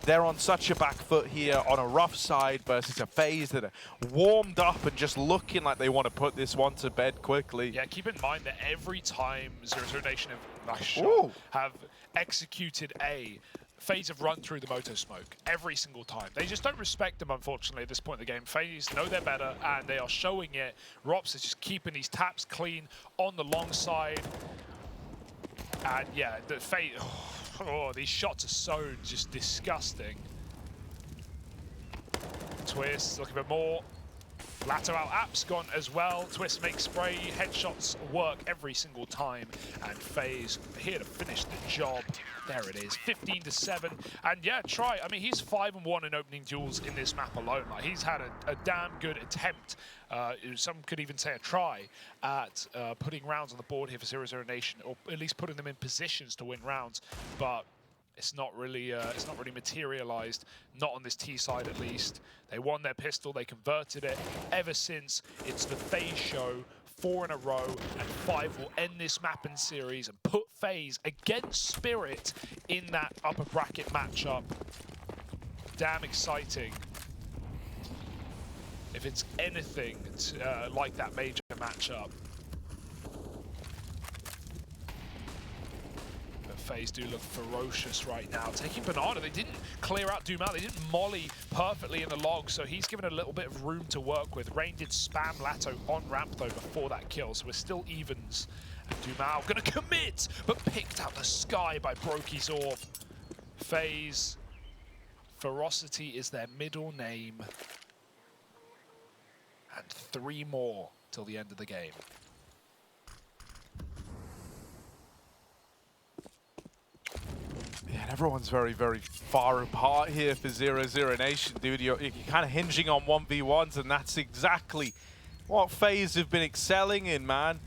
they're on such a back foot here on a rough side versus a FaZe that are warmed up and just looking like they want to put this one to bed quickly. Yeah, keep in mind that every time 00Nation have executed A, FaZe have run through the moto smoke every single time. They just don't respect them, unfortunately, at this point in the game. FaZe know they're better, and they are showing it. Rops is just keeping these taps clean on the long side. And yeah, the FaZe, these shots are so just disgusting. Twist looking for more. Lateral apps gone as well. Twist makes spray. Headshots work every single time. And FaZe here to finish the job. There it is, 15-7. And yeah, Try. I mean, he's 5-1 in opening duels in this map alone. Like, he's had a damn good attempt. Some could even say a try at putting rounds on the board here for 00Nation, or at least putting them in positions to win rounds. But it's not really materialized, not on this T side at least. They won their pistol, they converted it. Ever since, it's the FaZe show, 4 in a row, and 5 will end this map and series and put FaZe against Spirit in that upper bracket matchup. Damn exciting. If it's anything like that major matchup. FaZe do look ferocious right now. Taking Banana, they didn't clear out Dumal, they didn't molly perfectly in the log, so he's given a little bit of room to work with. Rain did spam Lato on ramp though before that kill, so we're still evens. And Dumal gonna commit, but picked out the sky by Brokey's orb. FaZe, Ferocity is their middle name. And 3 more till the end of the game. Yeah, and everyone's very, very far apart here for 00Nation, dude. You're kind of hinging on 1v1s, and that's exactly what FaZe have been excelling in, man.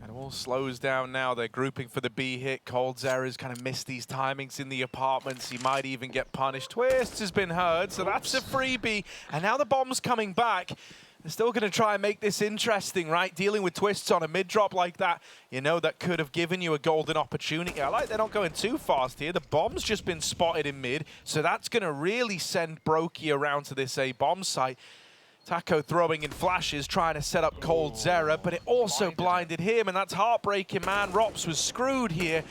And it all slows down now. They're grouping for the B hit. coldzera's kind of missed these timings in the apartments. He might even get punished. Twist has been heard, so that's a freebie. And now the bomb's coming back. They're still going to try and make this interesting, right? Dealing with twists on a mid-drop like that, you know, that could have given you a golden opportunity. I like they're not going too fast here. The bomb's just been spotted in mid, so that's going to really send Brokey around to this A bomb site. Taco throwing in flashes, trying to set up coldzera, but it also blinded him, and that's heartbreaking, man. Rops was screwed here.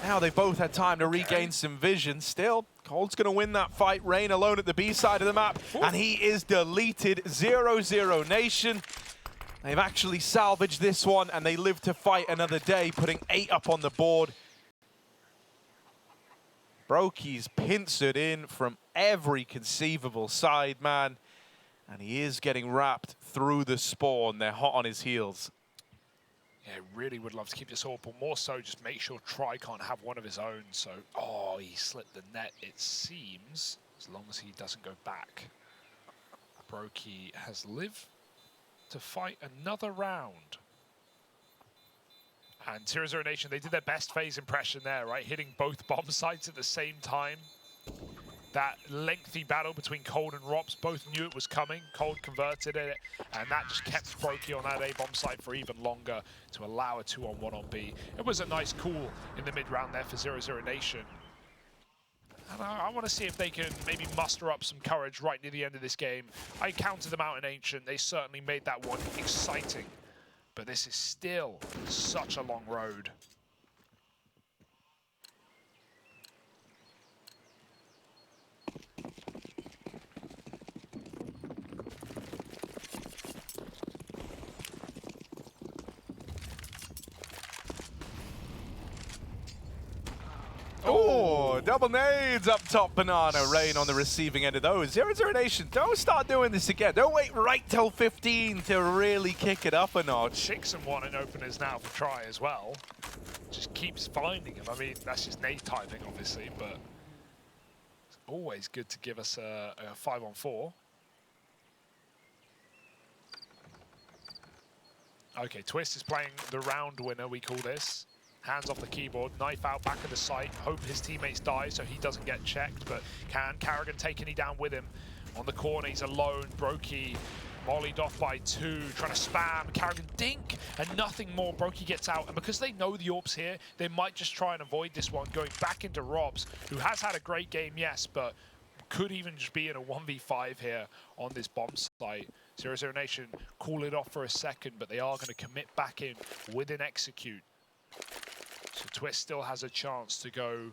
Now they both had time to regain some vision. Still, Cold's going to win that fight. Rain alone at the B side of the map, and he is deleted. 00Nation. They've actually salvaged this one, and they live to fight another day, putting 8 up on the board. Brokey's pincered in from every conceivable side, man. And he is getting wrapped through the spawn. They're hot on his heels. Yeah, really would love to keep this orb, but more so just make sure Try can't have one of his own. So, oh, he slipped the net, it seems, as long as he doesn't go back. Brokey has lived to fight another round. And 00Nation, they did their best FaZe impression there, right? Hitting both bomb sites at the same time. That lengthy battle between Cold and Rops, both knew it was coming. Cold converted it, and that just kept Brokey on that A-bomb site for even longer to allow a 2-on-1 on B. It was a nice call in the mid-round there for 00Nation. And I want to see if they can maybe muster up some courage right near the end of this game. I counted them out in Ancient. They certainly made that one exciting. But this is still such a long road. Oh, double nades up top, Banana. Rain on the receiving end of those. 00Nation, don't start doing this again. Don't wait right till 15 to really kick it up a notch. Chixon wanting openers now for Try as well. Just keeps finding him. I mean, that's just nade typing, obviously, but it's always good to give us a 5-on-4. Okay, Twist is playing the round winner, we call this. Hands off the keyboard, knife out back of the site. Hope his teammates die so he doesn't get checked, but can. Carrigan taking he down with him. On the corner, he's alone. Brokey mollied off by 2, trying to spam. Carrigan dink, and nothing more. Brokey gets out, and because they know the Orb's here, they might just try and avoid this one, going back into Robs, who has had a great game, yes, but could even just be in a 1v5 here on this bomb site. 00Nation call it off for a second, but they are going to commit back in with an execute. So Twist still has a chance to go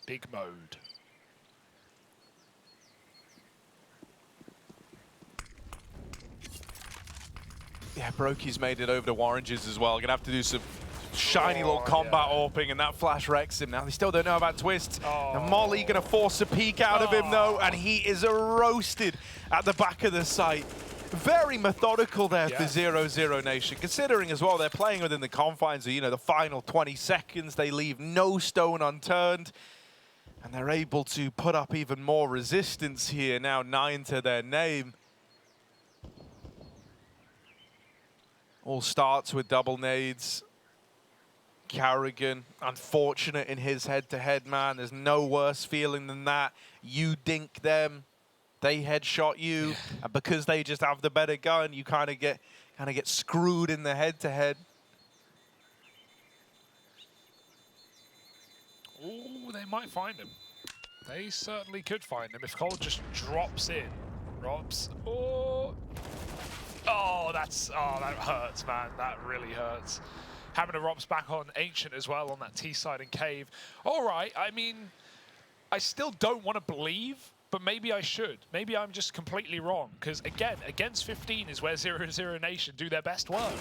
big mode. Yeah, Brokey's made it over to Oranges as well. Gonna have to do some shiny little combat AWPing, and that flash wrecks him. Now they still don't know about Twist. And Molly gonna force a peek out of him though, and he is roasted at the back of the site. Very methodical there for 00Nation, considering as well they're playing within the confines of, you know, the final 20 seconds. They leave no stone unturned, and they're able to put up even more resistance here. Now 9 to their name. All starts with double nades. Carrigan, unfortunate in his head-to-head, man. There's no worse feeling than that. You dink them, they headshot you, and because they just have the better gun, you kind of get screwed in the head-to-head. Oh, they might find him. They certainly could find him if Cole just drops in. Robs. Oh. Oh, that hurts, man. That really hurts. Having a Rops back on Ancient as well on that T side and Cave. All right, I mean, I still don't want to believe, but maybe I should. Maybe I'm just completely wrong, because again, against 15 is where 00Nation do their best work.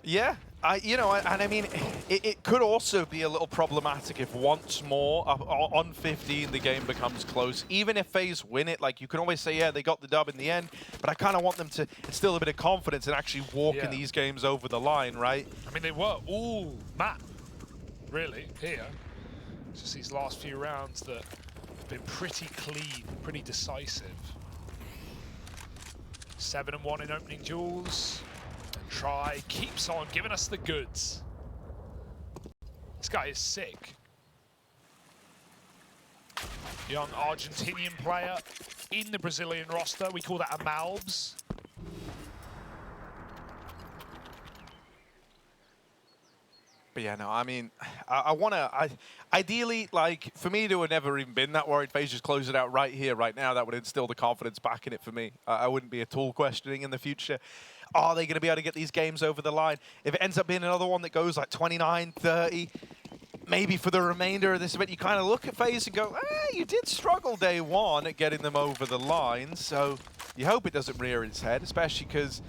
Yeah, you know, and I mean, it could also be a little problematic if once more on 15 the game becomes close. Even if FaZe win it, like you can always say, yeah, they got the dub in the end, but I kind of want them to instill a bit of confidence and actually walking these games over the line, right? I mean, they were all map, really, here. It's just these last few rounds that have been pretty clean, pretty decisive. 7-1 in opening duels. Try keeps on giving us the goods. This guy is sick. Young Argentinian player in the Brazilian roster. We call that a Malbs. But yeah, no, I mean, ideally, like, for me to have never even been that worried, FaZe just close it out right here, right now, that would instill the confidence back in it for me. I wouldn't be at all questioning in the future, are they going to be able to get these games over the line? If it ends up being another one that goes like 29, 30, maybe for the remainder of this event, you kind of look at FaZe and go, you did struggle day one at getting them over the line, so you hope it doesn't rear its head, especially because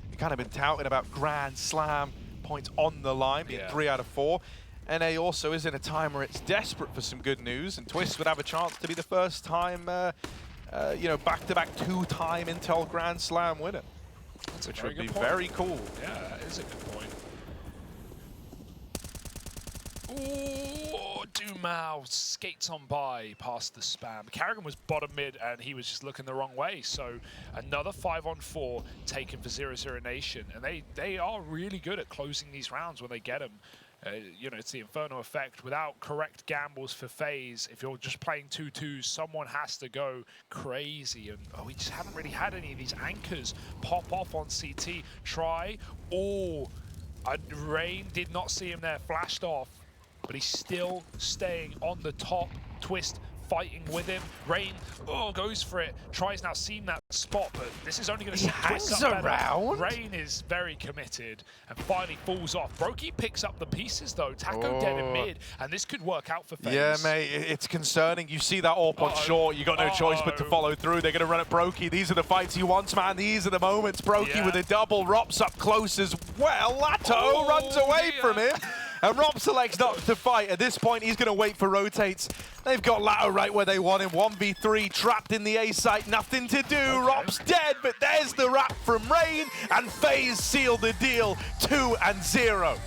you've kind of been touting about Grand Slam points on the line, being 3 out of 4. NA also is in a time where it's desperate for some good news, and Twist would have a chance to be the first time, you know, back-to-back 2-time Intel Grand Slam winner. Which would be very cool. Yeah, that is a good point. Ooh, Dumao skates on by past the spam. Carrigan was bottom mid and he was just looking the wrong way. So another 5-on-4 taken for 00Nation. And they are really good at closing these rounds when they get them. You know, it's the Inferno effect. Without correct gambles for FaZe, if you're just playing 2-2s, someone has to go crazy. And we just haven't really had any of these anchors pop off on CT. Try. Oh, Rain did not see him there, flashed off, but he's still staying on the top. Twist fighting with him. Rain, goes for it. Tries now seen that spot, but this is only going to set Twist up better. Rain is very committed and finally falls off. Brokey picks up the pieces though. Taco dead in mid, and this could work out for FaZe. Yeah, mate, it's concerning. You see that AWP on short, you got no choice but to follow through. They're going to run at Brokey. These are the fights he wants, man. These are the moments. Brokey with a double. Rops up close as well. Lato runs away from him. And Rob selects not to fight. At this point, he's going to wait for rotates. They've got Lato right where they want him. 1v3, trapped in the A site, nothing to do. Rob's dead, but there's the wrap from Rain, and FaZe seal the deal, 2-0.